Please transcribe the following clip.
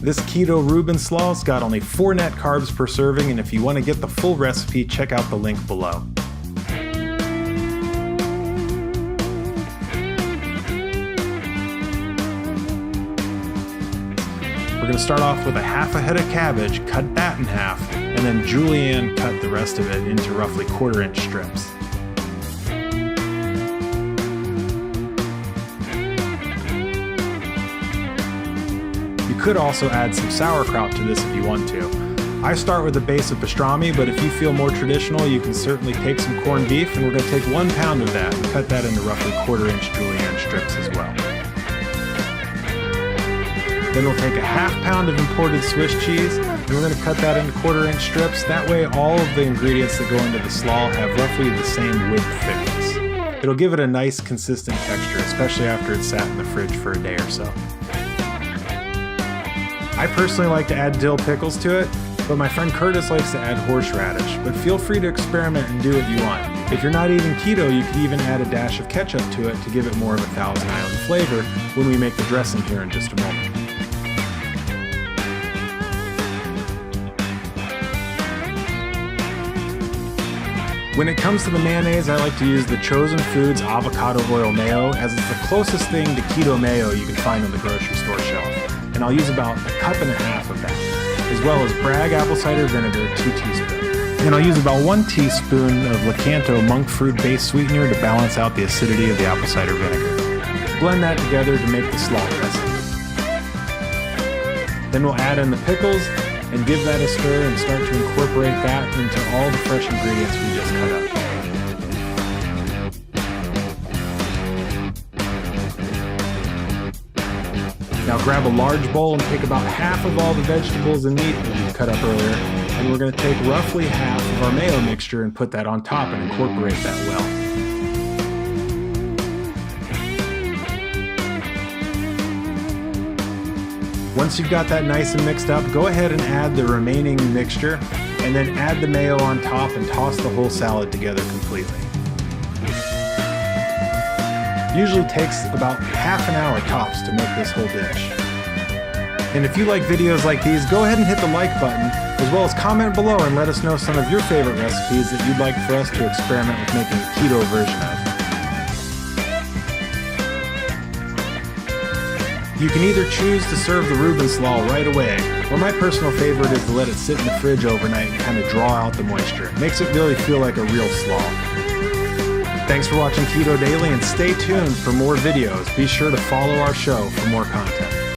This Keto Reuben Slaw's got only 4 net carbs per serving, and if you want to get the full recipe, check out the link below. We're going to start off with a half a head of cabbage, cut that in half, and then Julienne cut the rest of it into roughly 1/4 inch strips. You could also add some sauerkraut to this if you want to. I start with a base of pastrami, but if you feel more traditional, you can certainly take some corned beef, and we're going to take 1 pound of that and cut that into roughly 1/4 inch Julienne strips as well. Then we'll take a half pound of imported Swiss cheese, and we're going to cut that into 1/4 inch strips. That way all of the ingredients that go into the slaw have roughly the same width thickness. It'll give it a nice consistent texture, especially after it's sat in the fridge for a day or so. I personally like to add dill pickles to it, but my friend Curtis likes to add horseradish, but feel free to experiment and do what you want. If you're not eating keto, you could even add a dash of ketchup to it to give it more of a Thousand Island flavor when we make the dressing here in just a moment. When it comes to the mayonnaise, I like to use the Chosen Foods avocado oil mayo, as it's the closest thing to keto mayo you can find on the grocery store shelf. And I'll use about 1.5 cups of that, as well as Bragg apple cider vinegar, 2 teaspoons. And I'll use about 1 teaspoon of Lakanto Monkfruit based sweetener to balance out the acidity of the apple cider vinegar. Blend that together to make the slaw dressing. Then we'll add in the pickles and give that a stir and start to incorporate that into all the fresh ingredients we just cut up. Now grab a large bowl and take about half of all the vegetables and meat that we cut up earlier, and we're going to take roughly half of our mayo mixture and put that on top and incorporate that well. Once you've got that nice and mixed up, go ahead and add the remaining mixture, and then add the mayo on top and toss the whole salad together completely. Usually takes about half an hour tops to make this whole dish. And if you like videos like these, go ahead and hit the like button, as well as comment below and let us know some of your favorite recipes that you'd like for us to experiment with making a keto version of. You can either choose to serve the Reuben Slaw right away, or my personal favorite is to let it sit in the fridge overnight and kind of draw out the moisture. It makes it really feel like a real slaw. Thanks for watching Keto Daily, and stay tuned for more videos. Be sure to follow our show for more content.